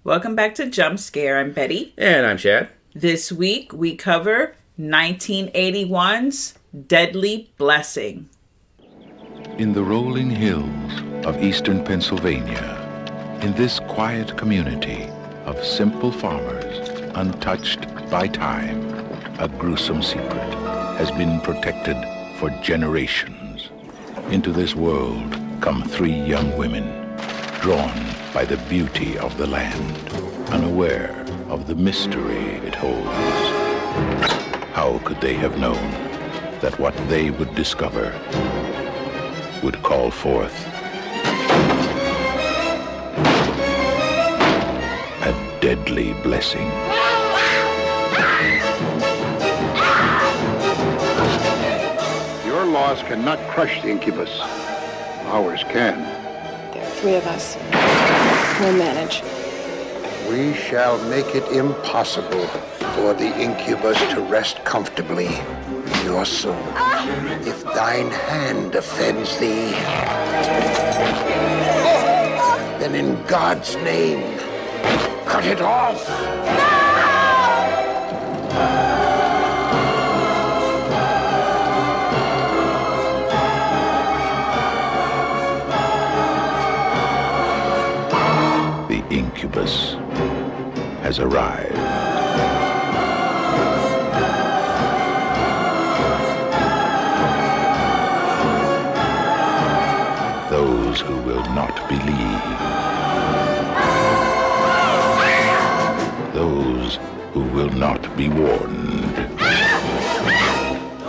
Welcome back to Jump Scare. I'm Betty. And I'm Chad. This week we cover 1981's Deadly Blessing. In the rolling hills of eastern Pennsylvania, in this quiet community of simple farmers, untouched by time, a gruesome secret has been protected for generations. Into this world come three young women, drawn by the beauty of the land, unaware of the mystery it holds. How could they have known that what they would discover would call forth a deadly blessing? Your laws cannot crush the incubus. Ours can. There are three of us. We'll manage. We shall make it impossible for the incubus to rest comfortably in your soul. If thine hand offends thee, then in God's name, cut it off. The incubus has arrived. Those who will not believe. Those who will not be warned.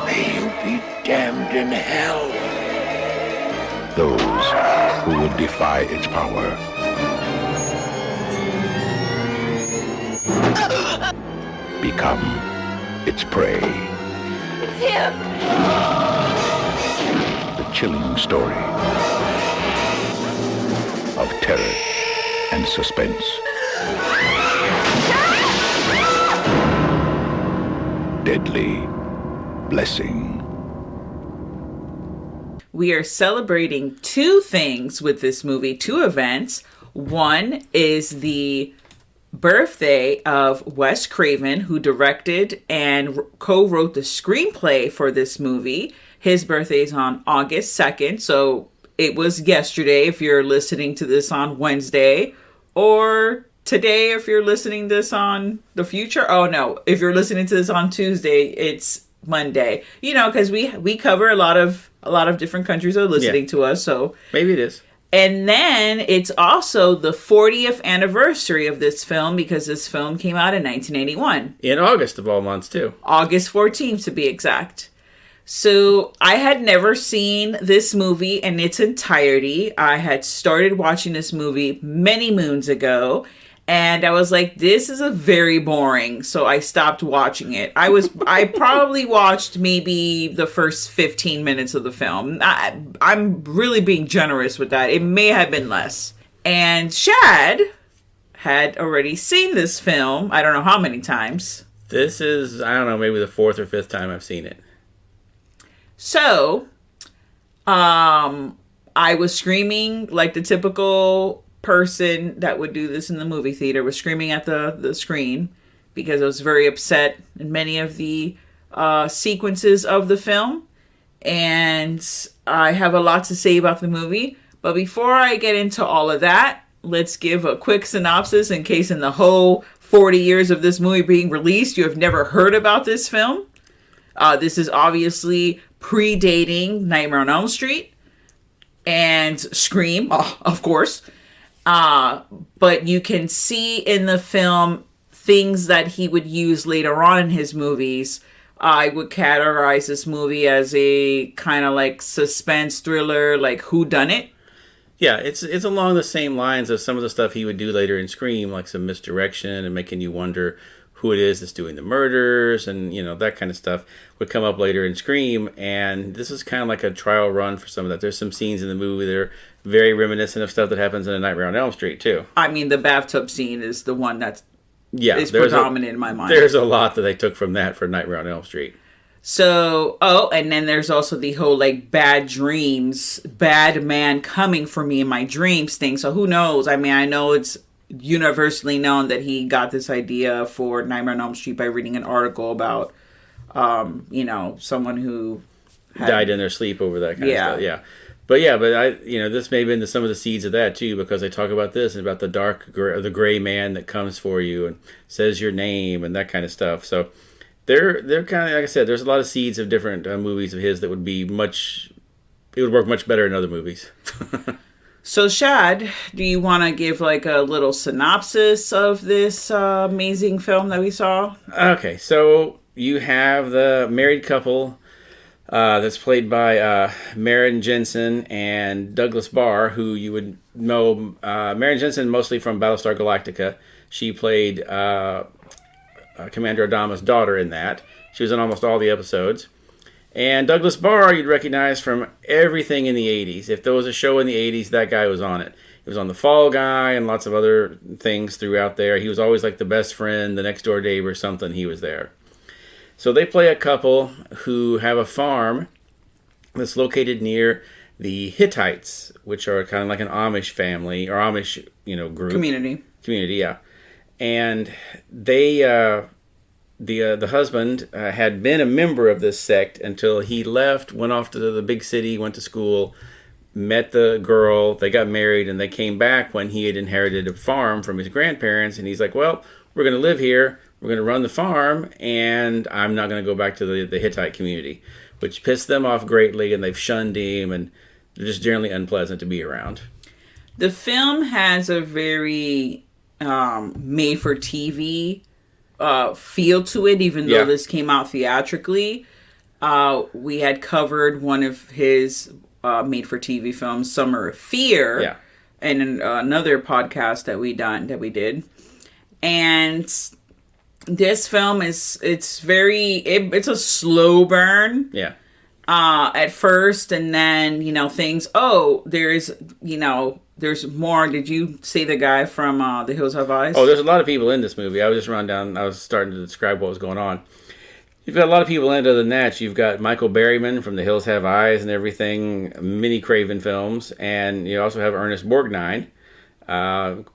May you be damned in hell. Those who will defy its power. Become its prey. It's him! The chilling story of terror and suspense. Deadly Blessing. We are celebrating two things with this movie, two events. One is the birthday of Wes Craven, who directed and co-wrote the screenplay for this movie. His birthday is on August 2nd, so it was yesterday if you're listening to this on Wednesday, or today if you're listening to this on the future. Oh no, if you're listening to this on Tuesday, it's Monday. You know, because we cover a lot of different countries are listening to us, so Maybe it is. and then it's also the 40th anniversary of this film, because this film came out in 1981. In August of all months, too. August 14th, to be exact. So I had never seen this movie in its entirety. I had started watching this movie many moons ago, and I was like, this is a very boring. So I stopped watching it. I probably watched maybe the first 15 minutes of the film. I'm really being generous with that. It may have been less. And Chad had already seen this film. I don't know how many times. This is, I don't know, maybe the fourth or fifth time I've seen it. So, I was screaming like the typical person that would do this in the movie theater, was screaming at the screen because I was very upset in many of the sequences of the film. And I have a lot to say about the movie. But before I get into all of that, let's give a quick synopsis in case in the whole 40 years of this movie being released, you have never heard about this film. This is obviously predating Nightmare on Elm Street and Scream, of course. But you can see in the film things that he would use later on in his movies. I would categorize this movie as a kind of like suspense thriller, like whodunit. Yeah, it's along the same lines of some of the stuff he would do later in Scream, like some misdirection and making you wonder who it is that's doing the murders, and, you know, that kind of stuff would come up later in Scream. And this is kind of like a trial run for some of that. There's some scenes in the movie that are very reminiscent of stuff that happens in A Nightmare on Elm Street, too. I mean, the bathtub scene is the one that's is there's predominant in my mind. There's a lot that they took from that for Nightmare on Elm Street. So, and then there's also the whole, like, bad dreams, bad man coming for me in my dreams thing. So who knows? I mean, I know it's universally known that he got this idea for Nightmare on Elm Street by reading an article about, someone who died in their sleep over that kind of stuff. Yeah. But this may have been some of the seeds of that too, because they talk about this and about the gray man that comes for you and says your name and that kind of stuff. So they're kind of, like I said, there's a lot of seeds of different movies of his that would be it would work much better in other movies. So, Shad, do you want to give like a little synopsis of this amazing film that we saw? Okay, so you have the married couple that's played by Maren Jensen and Douglas Barr, who you would know. Maren Jensen mostly from Battlestar Galactica. She played Commander Adama's daughter in that. She was in almost all the episodes. And Douglas Barr, you'd recognize from everything in the 80s. If there was a show in the 80s, that guy was on it. He was on The Fall Guy and lots of other things throughout there. He was always like the best friend, the next door neighbor, something. He was there. So they play a couple who have a farm that's located near the Hittites, which are kind of like an Amish family or Amish, group. Community, yeah. And they... The husband had been a member of this sect until he left, went off to the big city, went to school, met the girl, they got married, and they came back when he had inherited a farm from his grandparents, and he's like, well, we're going to live here, we're going to run the farm, and I'm not going to go back to the Hittite community, which pissed them off greatly, and they've shunned him, and they're just generally unpleasant to be around. The film has a very made-for-TV feel to it, even though this came out theatrically. We had covered one of his made-for-TV films, Summer of Fear, and another podcast that we did. And this film it's a slow burn. Yeah. At first, and then there's more. Did you see the guy from The Hills Have Eyes? Oh, there's a lot of people in this movie. I was just running down. I was starting to describe what was going on. You've got a lot of people in. Other than that, you've got Michael Berryman from The Hills Have Eyes and everything, many Craven films, and you also have Ernest Borgnine.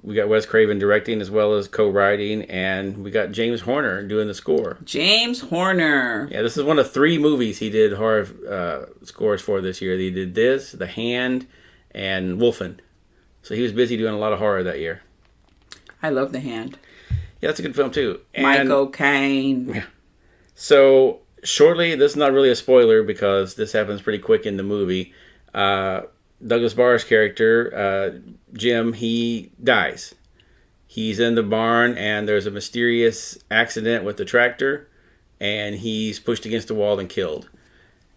We got Wes Craven directing as well as co-writing, and we got James Horner doing the score. James Horner. Yeah, this is one of 3 movies he did horror scores for this year. He did this, The Hand, and Wolfen. So he was busy doing a lot of horror that year. I love The Hand. Yeah, that's a good film too. And Michael Caine. Yeah. So shortly, this is not really a spoiler because this happens pretty quick in the movie. Douglas Barr's character, Jim, he dies. He's in the barn and there's a mysterious accident with the tractor and he's pushed against a wall and killed.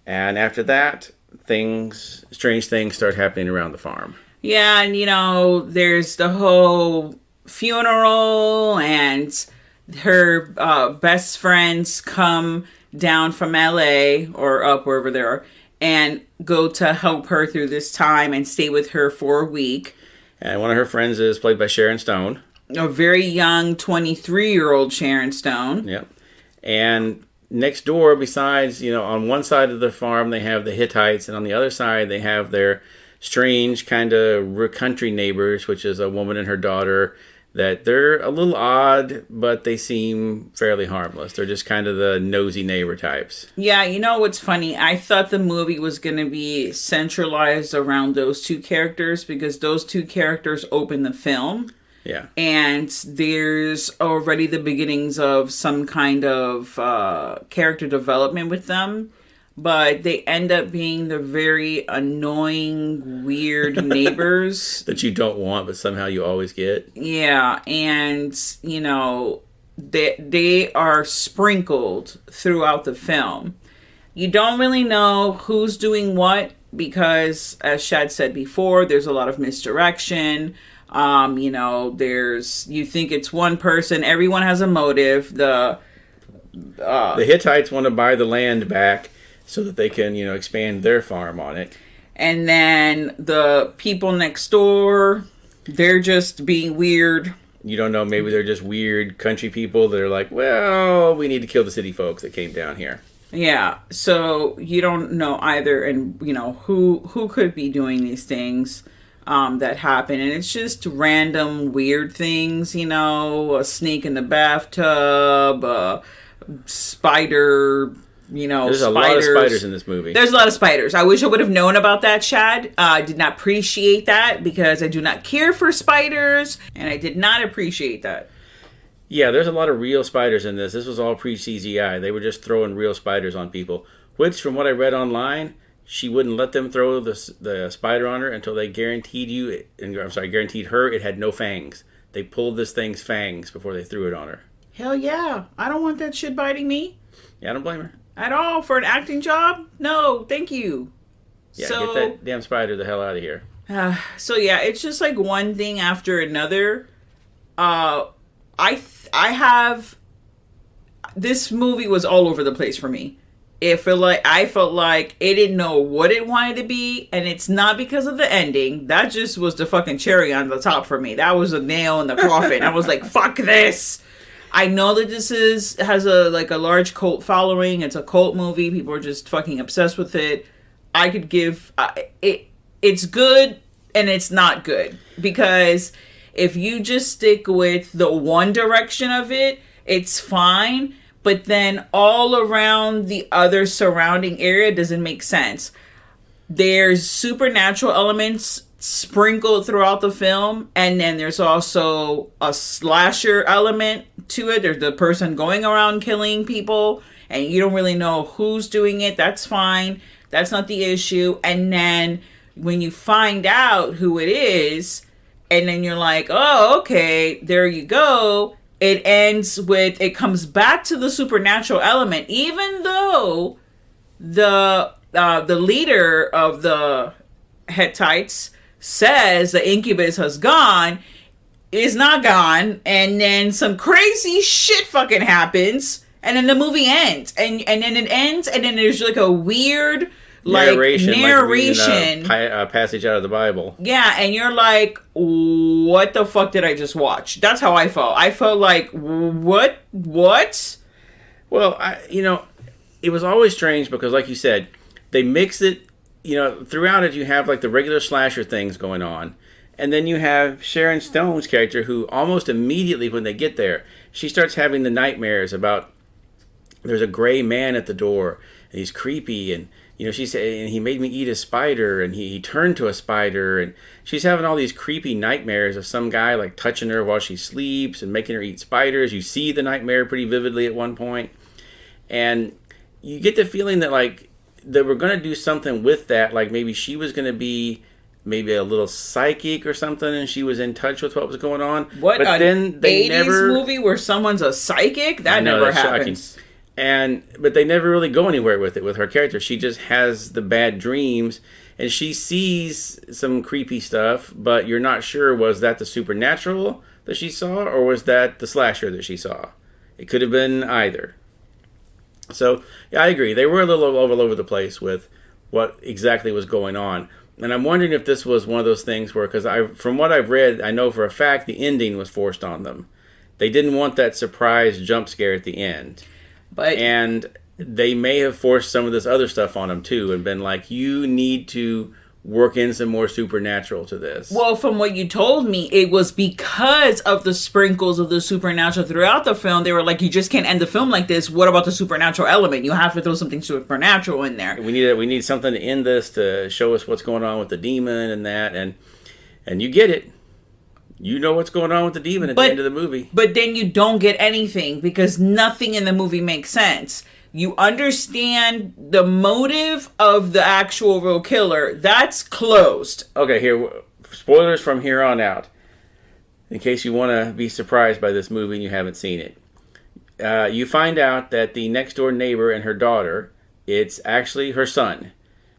And after that, strange things start happening around the farm. Yeah, and there's the whole funeral and her best friends come down from LA or up wherever they are and go to help her through this time and stay with her for a week. And one of her friends is played by Sharon Stone. A very young 23-year-old Sharon Stone. Yep. And next door, besides, on one side of the farm, they have the Hittites, and on the other side, they have their strange kind of country neighbors, which is a woman and her daughter, that they're a little odd, but they seem fairly harmless. They're just kind of the nosy neighbor types. Yeah, what's funny? I thought the movie was going to be centralized around those 2 characters because those 2 characters open the film. Yeah. And there's already the beginnings of some kind of character development with them. But they end up being the very annoying, weird neighbors. That you don't want, but somehow you always get. Yeah, and, they are sprinkled throughout the film. You don't really know who's doing what because, as Shad said before, there's a lot of misdirection. You think it's one person. Everyone has a motive. The Hittites want to buy the land back so that they can, expand their farm on it. And then the people next door, they're just being weird. You don't know, maybe they're just weird country people that are like, well, we need to kill the city folks that came down here. Yeah, so you don't know either, and, who could be doing these things. that happen, and it's just random weird things, a snake in the bathtub, a spider, There's spiders. a lot of spiders in this movie. There's a lot of spiders. I wish I would have known about that, Chad. I did not appreciate that because I do not care for spiders, and I did not appreciate that. Yeah, there's a lot of real spiders in this. This was all pre-CGI. They were just throwing real spiders on people, which, from what I read online, she wouldn't let them throw the spider on her until they guaranteed her it had no fangs. They pulled this thing's fangs before they threw it on her. Hell yeah. I don't want that shit biting me. Yeah, I don't blame her. At all. For an acting job? No, thank you. Yeah, get that damn spider the hell out of here. So yeah, it's just like one thing after another. This movie was all over the place for me. I felt like it didn't know what it wanted to be, and it's not because of the ending. That just was the fucking cherry on the top for me. That was a nail in the coffin. I was like, fuck this. I know that this has a large cult following. It's a cult movie. People are just fucking obsessed with it. I could give it's good and it's not good, because if you just stick with the one direction of it, it's fine. But then all around the other surrounding area doesn't make sense. There's supernatural elements sprinkled throughout the film, and then there's also a slasher element to it. There's the person going around killing people, and you don't really know who's doing it. That's fine. That's not the issue. And then when you find out who it is, and then you're like, oh, okay, there you go. It comes back to the supernatural element, even though the leader of the Hittites says the incubus has gone, is not gone, and then some crazy shit fucking happens, and then the movie ends, and then it ends, and then there's like a weird narration, a passage out of the Bible. Yeah, and you're like, what the fuck did I just watch? That's how I felt. I felt like, what? Well, it was always strange because, like you said, they mix it. Throughout it, you have like the regular slasher things going on, and then you have Sharon Stone's character, who almost immediately when they get there, she starts having the nightmares about there's a gray man at the door, and he's creepy, and she said, and he made me eat a spider, and he turned to a spider, and she's having all these creepy nightmares of some guy like touching her while she sleeps and making her eat spiders. You see the nightmare pretty vividly at one point, and you get the feeling that like they were going to do something with that, like maybe she was going to be maybe a little psychic or something, and she was in touch with what was going on. What, but then they 80s movie where someone's a psychic? That never happens. Shocking. But they never really go anywhere with it with her character. She just has the bad dreams, and she sees some creepy stuff, but you're not sure, was that the supernatural that she saw, or was that the slasher that she saw? It could have been either. So, yeah, I agree. They were a little all over the place with what exactly was going on. And I'm wondering if this was one of those things where, because from what I've read, I know for a fact the ending was forced on them. They didn't want that surprise jump scare at the end. And they may have forced some of this other stuff on them too, and been like, you need to work in some more supernatural to this. Well, from what you told me, it was because of the sprinkles of the supernatural throughout the film. They were like, you just can't end the film like this. What about the supernatural element? You have to throw something supernatural in there. We need something to end this, to show us what's going on with the demon and that, and you get it. You know what's going on with the demon at the end of the movie. But then you don't get anything because nothing in the movie makes sense. You understand the motive of the actual real killer. That's closed. Okay, here, spoilers from here on out. In case you want to be surprised by this movie and you haven't seen it. You find out that the next door neighbor and her daughter, it's actually her son.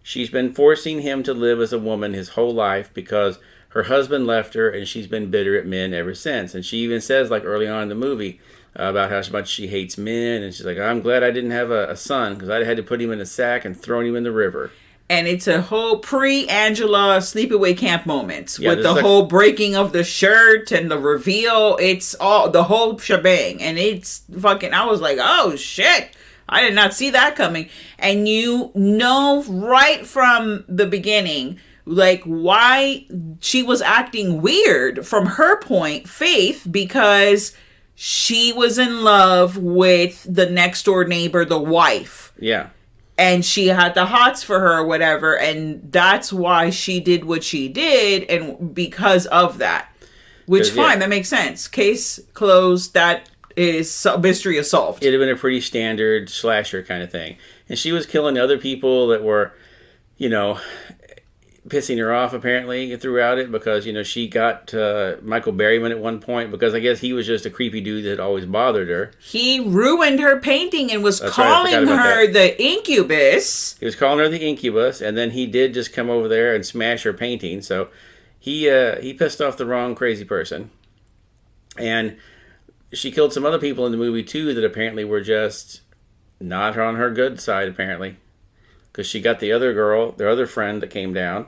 She's been forcing him to live as a woman his whole life because her husband left her, and she's been bitter at men ever since. And she even says, like early on in the movie, about how much she hates men. And she's like, I'm glad I didn't have a son, because I'd had to put him in a sack and thrown him in the river. And it's a whole pre-Angela sleepaway camp moment with the whole breaking of the shirt and the reveal. It's all the whole shebang. And it's fucking, I was like, oh shit. I did not see that coming. And you know right from the beginning like why she was acting weird from her point, Faith, because she was in love with the next door neighbor, the wife. Yeah. And she had the hots for her or whatever. And that's why she did what she did. And because of that. Which, fine, that makes sense. Case closed. That is mystery is solved. It'd have been a pretty standard slasher kind of thing. And she was killing other people that were, you know, pissing her off apparently throughout it because, you know, she got Michael Berryman at one point because I guess he was just a creepy dude that always bothered her. He ruined her painting and was calling her the incubus. He was calling her the incubus, and then he did just come over there and smash her painting. So he pissed off the wrong crazy person. And she killed some other people in the movie too that apparently were just not on her good side apparently. Because she got the other girl, their other friend that came down.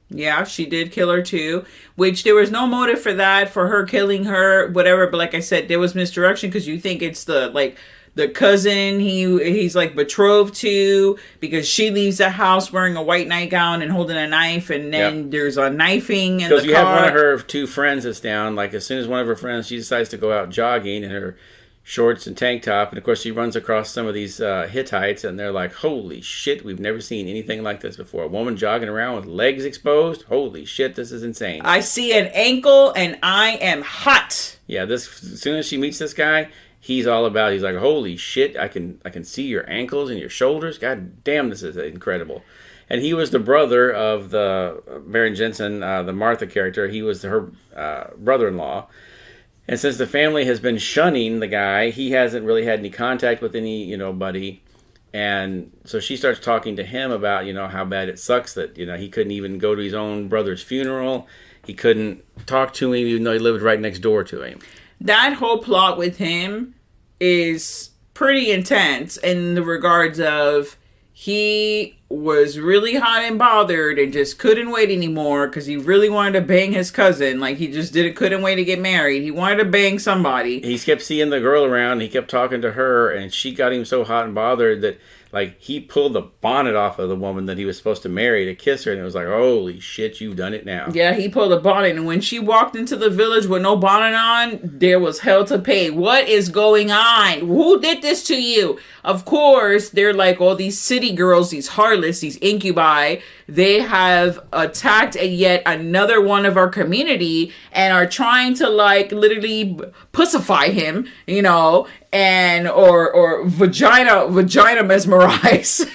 Yeah, she did kill her too. Which there was no motive for that, for her killing her, whatever. But like I said, there was misdirection because you think it's the cousin he's like betrothed to because she leaves the house wearing a white nightgown and holding a knife, and then there's a knifing in the car. Because you have one of her two friends that's down. Like as soon as one of her friends, she decides to go out jogging in her shorts and tank top, and of course she runs across some of these Hittites, and they're like, holy shit, we've never seen anything like this before. A woman jogging around with legs exposed? Holy shit, this is insane. I see an ankle and I am hot. Yeah, as soon as she meets this guy, he's all about it. He's like, holy shit, I can see your ankles and your shoulders. God damn, this is incredible. And he was the brother of the Baron Jensen, the Martha character. He was her brother-in-law. And since the family has been shunning the guy, he hasn't really had any contact with any, buddy. And so she starts talking to him about, how bad it sucks that, he couldn't even go to his own brother's funeral. He couldn't talk to him even though he lived right next door to him. That whole plot with him is pretty intense in the regards of he was really hot and bothered and just couldn't wait anymore because he really wanted to bang his cousin. Like he just couldn't wait to get married. He wanted to bang somebody. He kept seeing the girl around. He kept talking to her, and she got him so hot and bothered that he pulled the bonnet off of the woman that he was supposed to marry to kiss her, and it was like, holy shit, you've done it now. Yeah, he pulled the bonnet, and when she walked into the village with no bonnet on, there was hell to pay. What is going on? Who did this to you? Of course, they're like all these city girls, these harlots, these incubi. They have attacked yet another one of our community and are trying to literally pussify him, and or vagina mesmerize,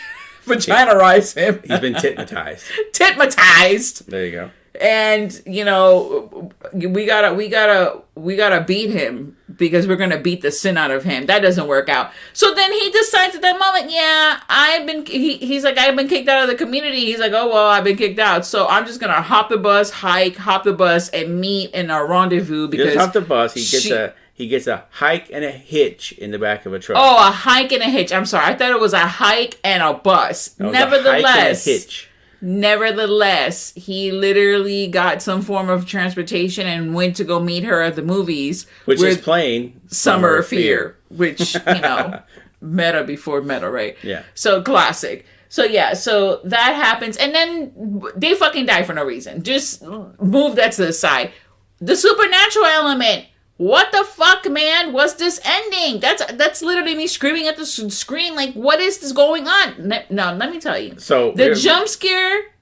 vaginarize him. He's been titmatized. Titmatized. There you go. And we gotta beat him because we're gonna beat the sin out of him. That doesn't work out. So then he decides at that moment, he's like, I've been kicked out of the community. He's like, oh well, I've been kicked out. So I'm just gonna hop the bus, and meet in a rendezvous because hop the bus. He gets a hike and a hitch in the back of a truck. Oh, a hike and a hitch. I'm sorry, I thought it was a hike and a bus. No, Nevertheless, a hike and a hitch. Nevertheless, he literally got some form of transportation and went to go meet her at the movies. Which is playing Summer of Fear. Which, meta before meta, right? Yeah. So, classic. So, yeah, so that happens. And then they fucking die for no reason. Just move that to the side. The supernatural element. What the fuck, man? What's this ending? That's literally me screaming at the screen like, what is this going on? No, let me tell you. So the jump scare,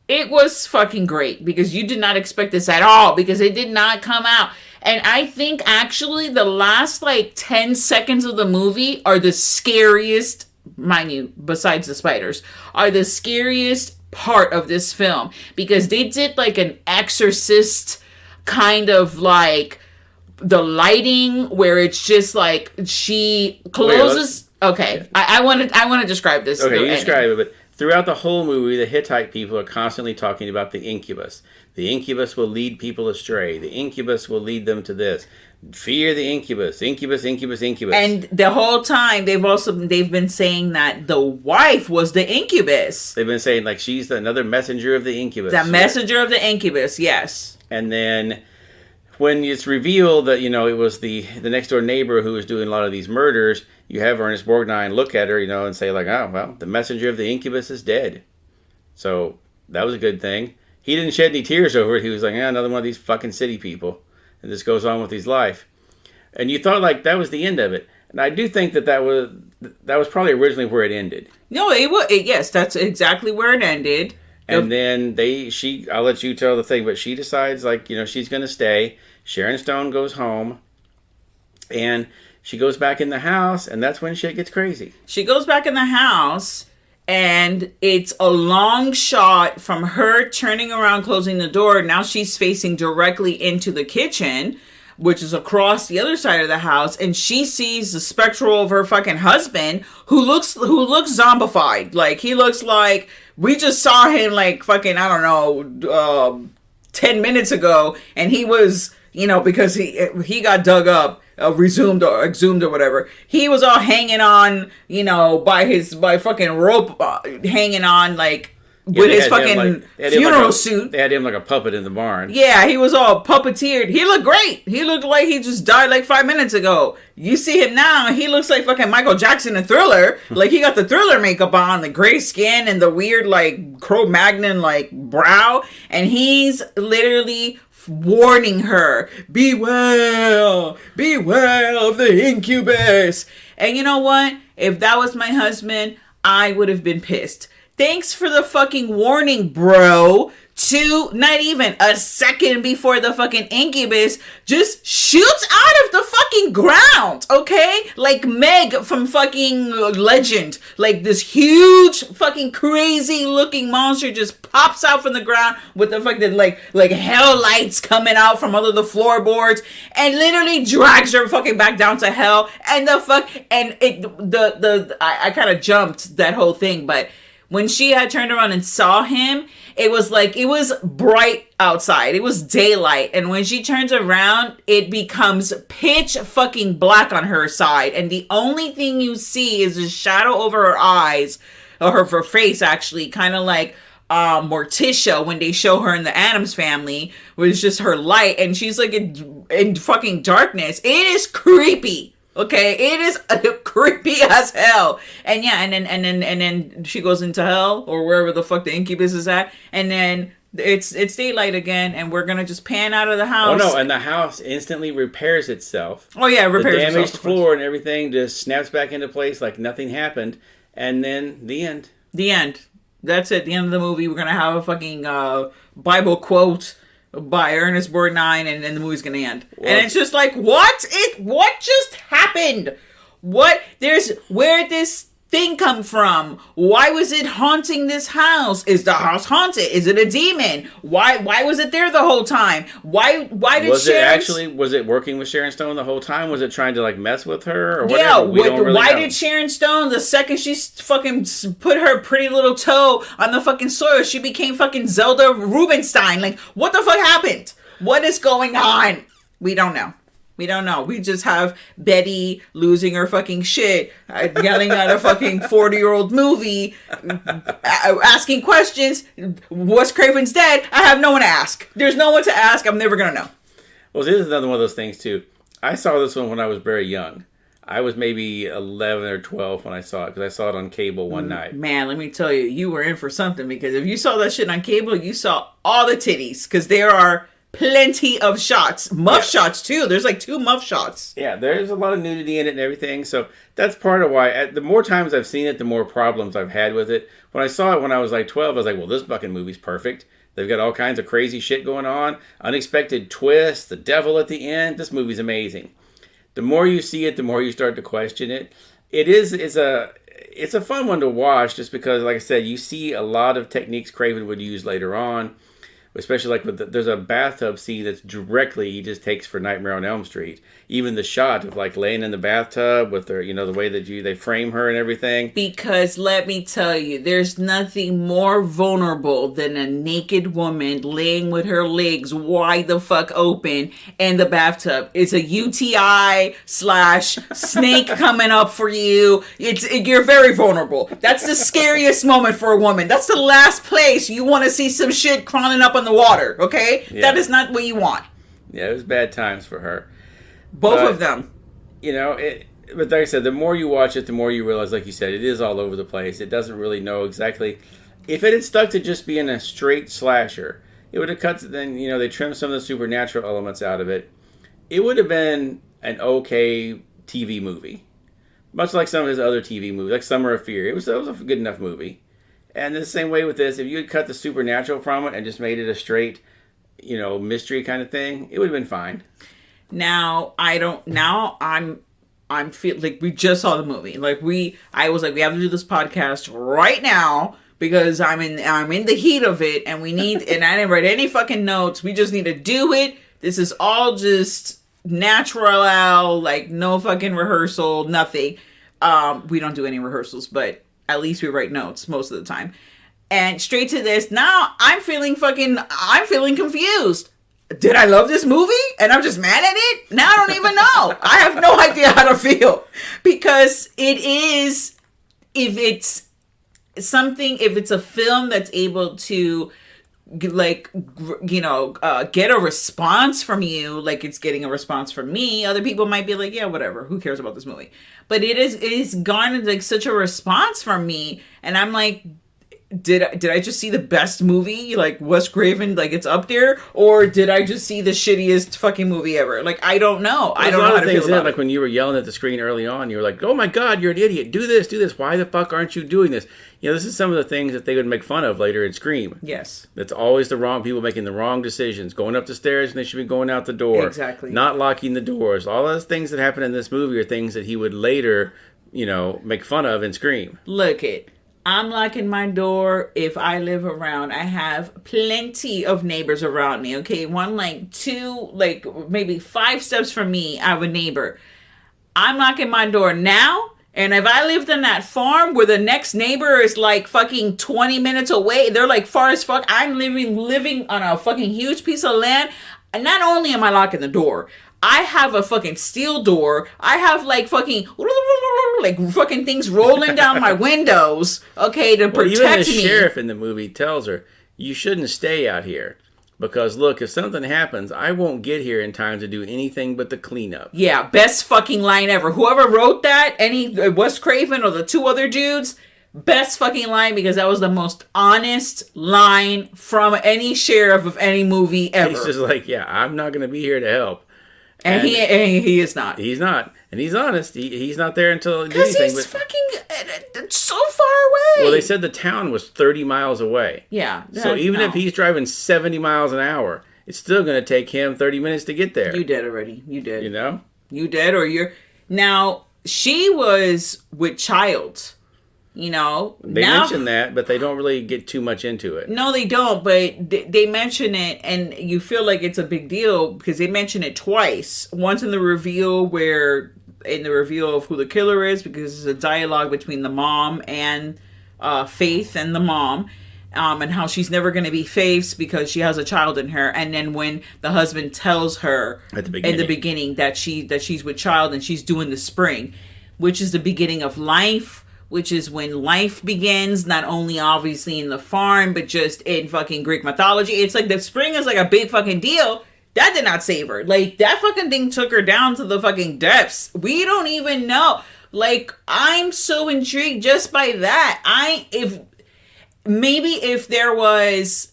it was fucking great because you did not expect this at all because it did not come out. And I think actually the last 10 seconds of the movie are the scariest, mind you, besides the spiders, are the scariest part of this film because they did an Exorcist kind of the lighting where it's just she closes. Okay, I want to describe this. Okay, you describe it, but throughout the whole movie, the Hittite people are constantly talking about the incubus. The incubus will lead people astray. The incubus will lead them to this. Fear the incubus. Incubus, incubus, incubus. And the whole time, they've been saying that the wife was the incubus. They've been saying she's another messenger of the incubus. The messenger of the incubus, yes. And then when it's revealed that, it was the next door neighbor who was doing a lot of these murders, you have Ernest Borgnine look at her, and say oh, well, the messenger of the incubus is dead. So that was a good thing. he didn't shed any tears over it. He was like, another one of these fucking city people. And this goes on with his life. And you thought like that was the end of it. And I do think that was probably originally where it ended. No, yes, that's exactly where it ended. And then I'll let you tell the thing, but she decides like, she's going to stay. Sharon Stone goes home and she goes back in the house, and that's when shit gets crazy. She goes back in the house, and it's a long shot from her turning around, closing the door. Now she's facing directly into the kitchen, which is across the other side of the house, and she sees the spectral of her fucking husband, who looks zombified. Like, he looks like we just saw him like fucking, I don't know, 10 minutes ago, and he was, because he got dug up, resumed or exhumed or whatever. He was all hanging on, by fucking rope, hanging on like with his fucking funeral suit. They had him like a puppet in the barn. Yeah, he was all puppeteered. He looked great. He looked like he just died like 5 minutes ago. You see him now, he looks like fucking Michael Jackson in Thriller. Like, he got the Thriller makeup on, the gray skin and the weird like Cro-Magnon like brow, and he's literally warning her, beware of the incubus. And you know what? If that was my husband, I would have been pissed. Thanks for the fucking warning, bro. Not even a second before the fucking incubus just shoots out of the fucking ground, okay? Like Meg from fucking Legend. Like, this huge fucking crazy looking monster just pops out from the ground with the fucking like hell lights coming out from under the floorboards and literally drags her fucking back down to hell. And I kind of jumped that whole thing, but when she had turned around and saw him, it was bright outside. It was daylight. And when she turns around, it becomes pitch fucking black on her side. And the only thing you see is a shadow over her eyes, or her face actually, kind of like Morticia when they show her in the Addams Family, where it's just her light. And she's like in fucking darkness. It is creepy. Okay, it is creepy as hell. And yeah, and then she goes into hell or wherever the fuck the incubus is at, and then it's daylight again, and we're gonna just pan out of the house. Oh no, and the house instantly repairs itself. Oh yeah, it repairs itself. The damaged itself, floor and everything just snaps back into place like nothing happened, and then the end. The end. That's it. The end of the movie. We're gonna have a fucking Bible quote by Ernest Borgnine, and then the movie's gonna end. Well, and it's just like, what just happened? Where this thing come from? Why was it haunting this house? Is the house haunted? Is it a demon? Why was it there the whole time? Why did was it working with Sharon Stone the whole time? Was it trying to like mess with her or whatever? Yeah, why did Sharon Stone, the second she fucking put her pretty little toe on the fucking soil, she became fucking Zelda Rubinstein? Like, what the fuck happened? What is going on? We don't know. We just have Betty losing her fucking shit, yelling at a fucking 40-year-old movie, asking questions. Wes Craven's dead. I have no one to ask. There's no one to ask. I'm never going to know. Well, this is another one of those things, too. I saw this one when I was very young. I was maybe 11 or 12 when I saw it, because I saw it on cable one night. Man, let me tell you, you were in for something, because if you saw that shit on cable, you saw all the titties, because there are plenty of shots. Shots, too. There's like 2 muff shots. Yeah, there's a lot of nudity in it and everything. So that's part of why, the more times I've seen it, the more problems I've had with it. When I saw it when I was like 12, I was like, well, this fucking movie's perfect. They've got all kinds of crazy shit going on. Unexpected twists. The devil at the end. This movie's amazing. The more you see it, the more you start to question it. It's a fun one to watch just because, like I said, you see a lot of techniques Craven would use later on. Especially like there's a bathtub scene that's directly he just takes for Nightmare on Elm Street. Even the shot of like laying in the bathtub with her, the way that they frame her and everything. Because let me tell you, there's nothing more vulnerable than a naked woman laying with her legs wide the fuck open in the bathtub. It's a UTI / snake coming up for you. You're very vulnerable. That's the scariest moment for a woman. That's the last place you want to see some shit crawling up on the water, okay? Yeah. That is not what you want. Yeah, it was bad times for her. Both of them. But like I said, the more you watch it, the more you realize, like you said, it is all over the place. It doesn't really know exactly. If it had stuck to just being a straight slasher, It would have cut. Then they trimmed some of the supernatural elements out of it. It would have been an okay TV movie, much like some of his other TV movies, like Summer of Fear. It was a good enough movie. And the same way with this, if you had cut the supernatural from it and just made it a straight, mystery kind of thing, it would have been fine. Now I'm feel like we just saw the movie. I was like, we have to do this podcast right now because I'm in the heat of it, and and I didn't write any fucking notes. We just need to do it. This is all just natural, like no fucking rehearsal, nothing. We don't do any rehearsals, but at least we write notes most of the time. And straight to this, now I'm feeling confused. Did I love this movie and I'm just mad at it? Now I don't even know. I have no idea how to feel, because it is, if it's a film that's able to get a response from you, like it's getting a response from me, other people might be like, yeah, whatever, who cares about this movie? But it is garnered like such a response from me, and I'm like, did I just see the best movie, like Wes Craven, like it's up there, or did I just see the shittiest fucking movie ever? Like, I don't know. I don't know how to feel about it. Like when you were yelling at the screen early on, you were like, "Oh my God, you're an idiot! Do this! Why the fuck aren't you doing this?" This is some of the things that they would make fun of later in Scream. Yes, that's always the wrong people making the wrong decisions, going up the stairs and they should be going out the door. Exactly. Not locking the doors. All those things that happen in this movie are things that he would later, make fun of in Scream. Look it. I'm locking my door if I live around. I have plenty of neighbors around me, okay? One, like, two, like, maybe 5 steps from me, I have a neighbor. I'm locking my door now, and if I lived on that farm where the next neighbor is, like, fucking 20 minutes away, they're, like, far as fuck, I'm living on a fucking huge piece of land, and not only am I locking the door, I have a fucking steel door. I have like fucking things rolling down my windows, okay, to protect me. Even the sheriff in the movie tells her, you shouldn't stay out here. Because look, if something happens, I won't get here in time to do anything but the cleanup. Yeah, best fucking line ever. Whoever wrote that, Wes Craven or the 2 other dudes, best fucking line, because that was the most honest line from any sheriff of any movie ever. He's just like, yeah, I'm not going to be here to help. And he is not. He's not. And he's honest. He's not there until anything. Because he's fucking so far away. Well, they said the town was 30 miles away. Yeah. So even if he's driving 70 miles an hour, it's still going to take him 30 minutes to get there. You did already. You did. You did, or you're... Now, she was with child. They mention that, but they don't really get too much into it. No, they don't, but they mention it, and you feel like it's a big deal because they mention it twice. Once in the reveal of who the killer is, because it's a dialogue between the mom and Faith and the mom, and how she's never going to be Faith's because she has a child in her. And then when the husband tells her in the beginning that she's with child and she's doing the spring, which is the beginning of life, which is when life begins, not only obviously in the farm, but just in fucking Greek mythology. It's like the spring is like a big fucking deal. That did not save her. Like, that fucking thing took her down to the fucking depths. We don't even know. Like, I'm so intrigued just by that. If there was...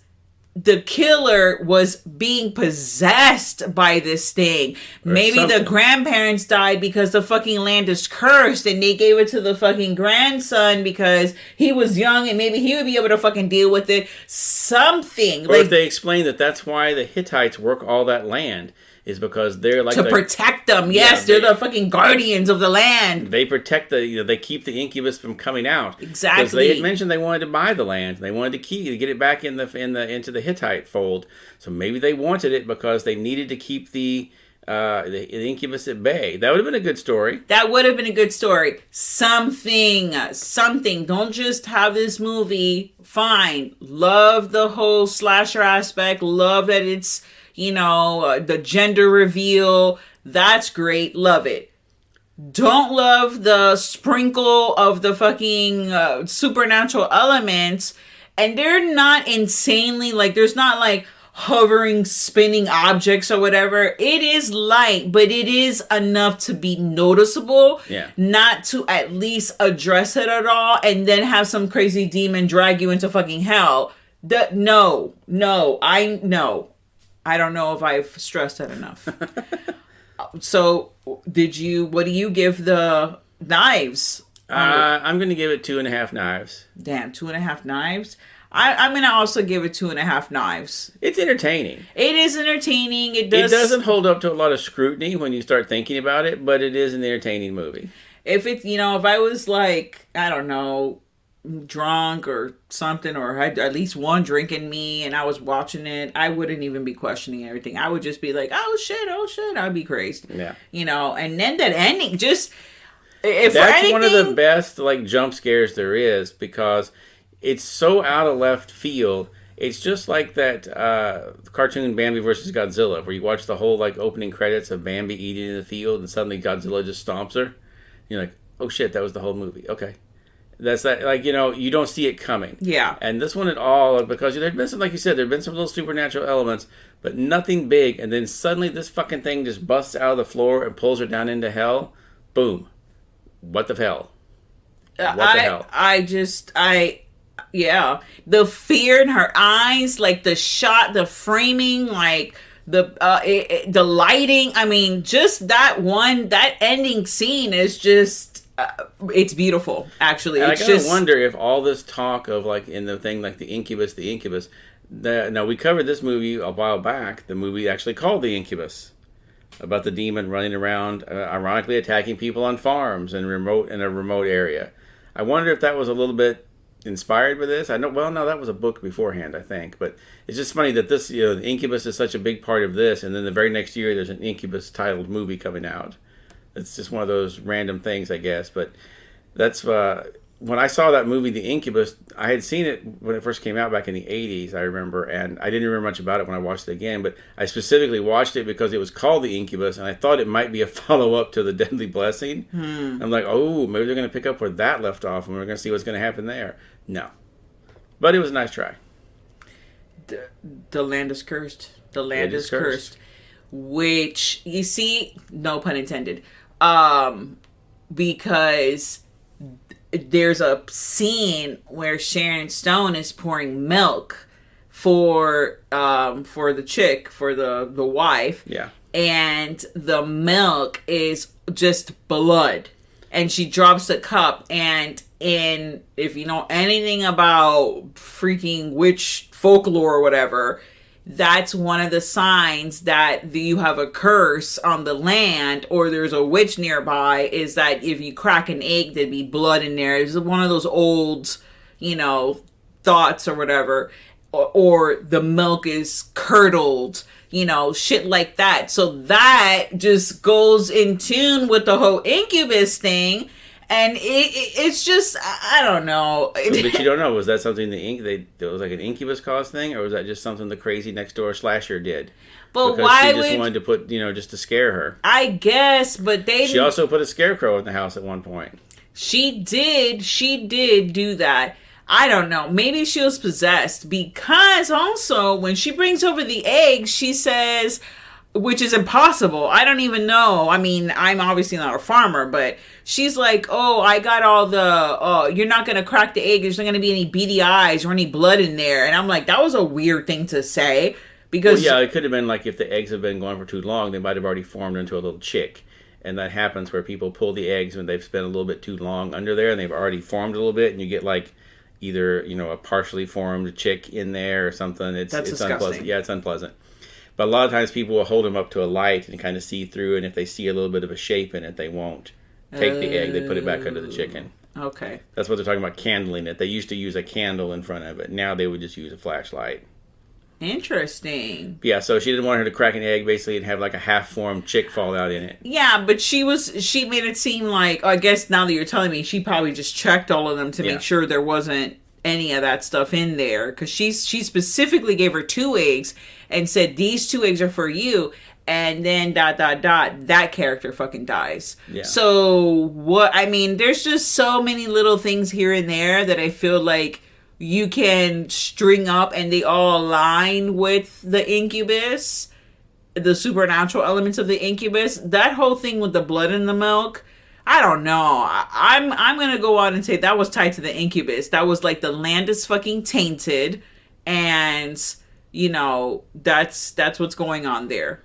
the killer was being possessed by this thing. Maybe the grandparents died because the fucking land is cursed and they gave it to the fucking grandson because he was young and maybe he would be able to fucking deal with it. Something. Or if they explain that's why the Hittites work all that land, is because they're like... to protect them. Yes, they're the fucking guardians of the land. They protect they keep the incubus from coming out. Exactly. Because they had mentioned they wanted to buy the land. They wanted to get it back into the Hittite fold. So maybe they wanted it because they needed to keep the incubus at bay. That would have been a good story. Something. Don't just have this movie. Fine. Love the whole slasher aspect. Love that it's... the gender reveal, that's great, love it. Don't love the sprinkle of the fucking supernatural elements, and they're not insanely, like, there's not, like, hovering, spinning objects or whatever. It is light, but it is enough to be noticeable, not to at least address it at all, and then have some crazy demon drag you into fucking hell. No. I don't know if I've stressed that enough. So, what do you give the knives? I'm going to give it 2.5 knives. Damn, 2.5 knives? I'm going to also give it 2.5 knives. It's entertaining. It is entertaining. It doesn't hold up to a lot of scrutiny when you start thinking about it, but it is an entertaining movie. If I was like, I don't know, drunk or something, or had at least one drink in me and I was watching it, I wouldn't even be questioning everything. I would just be like, oh shit, I'd be crazed. Yeah. And then that ending just... That's one of the best jump scares there is, because it's so out of left field. It's just like that cartoon Bambi versus Godzilla, where you watch the whole opening credits of Bambi eating in the field, and suddenly Godzilla just stomps her. You're like, oh shit, that was the whole movie. Okay, that's that. You don't see it coming. Yeah. And this one at all, because there's been some, like you said, there've been some little supernatural elements, but nothing big. And then suddenly this fucking thing just busts out of the floor and pulls her down into hell. Boom. What the hell? Yeah. The fear in her eyes, the shot, the framing, the lighting. I mean, just that ending scene is just, it's beautiful, actually. And I gotta wonder if all this talk of, in the thing, the Incubus, now we covered this movie a while back, the movie actually called The Incubus, about the demon running around, ironically attacking people on farms in a remote area. I wonder if that was a little bit inspired by this. I know. Well, no, that was a book beforehand, I think. But it's just funny that this, the Incubus is such a big part of this, and then the very next year there's an Incubus titled movie coming out. It's just one of those random things, I guess. But that's when I saw that movie, The Incubus. I had seen it when it first came out back in the 80s, I remember, and I didn't remember much about it when I watched it again. But I specifically watched it because it was called The Incubus, and I thought it might be a follow-up to The Deadly Blessing. I'm like, oh, maybe they're going to pick up where that left off, and we're going to see what's going to happen there. No. But it was a nice try. The land is cursed. The land is cursed. Which, you see, no pun intended, because there's a scene where Sharon Stone is pouring milk for the chick, for the wife. Yeah. And the milk is just blood. And she drops the cup, and if you know anything about freaking witch folklore or whatever, that's one of the signs that you have a curse on the land or there's a witch nearby, is that if you crack an egg, there'd be blood in there. It's one of those old, thoughts or whatever. Or the milk is curdled, shit like that. So that just goes in tune with the whole Incubus thing. And it's just, I don't know. But you don't know, was that something it was like an Incubus cause thing, or was that just something the crazy next door slasher did? But because why she just wanted to put, just to scare her. I guess, but She also put a scarecrow in the house at one point. She did do that. I don't know. Maybe she was possessed, because also when she brings over the eggs, she says, which is impossible. I don't even know. I mean, I'm obviously not a farmer, but she's like, oh, I got all you're not going to crack the egg. There's not going to be any beady eyes or any blood in there. And I'm like, that was a weird thing to say, because... Well, yeah, it could have been if the eggs have been gone for too long, they might have already formed into a little chick. And that happens where people pull the eggs when they've spent a little bit too long under there, and they've already formed a little bit, and you get either a partially formed chick in there or something. It's unpleasant. Yeah, it's unpleasant. But a lot of times people will hold them up to a light and kind of see through, and if they see a little bit of a shape in it, they won't take the egg. They put it back under the chicken. Okay. That's what they're talking about, candling it. They used to use a candle in front of it. Now they would just use a flashlight. Interesting. Yeah, so she didn't want her to crack an egg, basically, and have a half-formed chick fall out in it. Yeah, but she made it seem like, I guess now that you're telling me, she probably just checked all of them to make sure there wasn't any of that stuff in there. Because she specifically gave her 2 eggs and said, these 2 eggs are for you. And then ... that character fucking dies. Yeah. So, there's just so many little things here and there that I feel like you can string up and they all align with the Incubus, the supernatural elements of the Incubus. That whole thing with the blood in the milk, I don't know. I'm gonna go out and say that was tied to the Incubus. That was the land is fucking tainted, and that's what's going on there.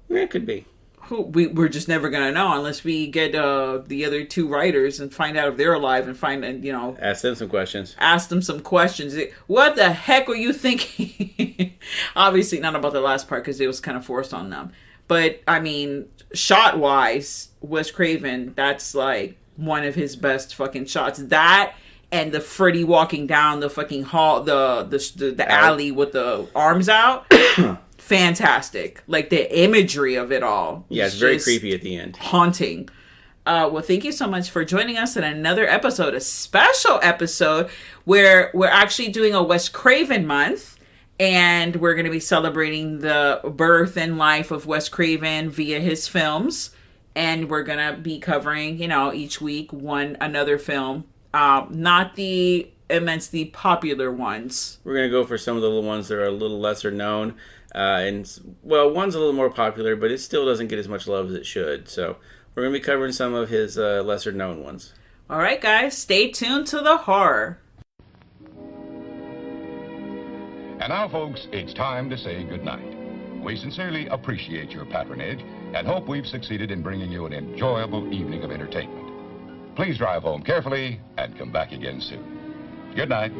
Yeah, it could be. We're just never gonna know unless we get the other two writers and find out if they're alive and Ask them some questions. Ask them some questions. What the heck were you thinking? Obviously not about the last part because it was kind of forced on them. But I mean, shot wise, Wes Craven, that's like one of his best fucking shots. That and the Freddy walking down the fucking hall, the alley with the arms out. Fantastic. Like the imagery of it all. Yeah, it's very creepy at the end. Haunting. Well, thank you so much for joining us in another episode, a special episode where we're actually doing a Wes Craven month, and we're going to be celebrating the birth and life of Wes Craven via his films, and we're going to be covering, each week another film, not the immensely popular ones. We're going to go for some of the little ones that are a little lesser known. One's a little more popular, but it still doesn't get as much love as it should. So we're going to be covering some of his lesser known ones. All right, guys, stay tuned to the horror. And now, folks, it's time to say goodnight. We sincerely appreciate your patronage and hope we've succeeded in bringing you an enjoyable evening of entertainment. Please drive home carefully and come back again soon. Good night.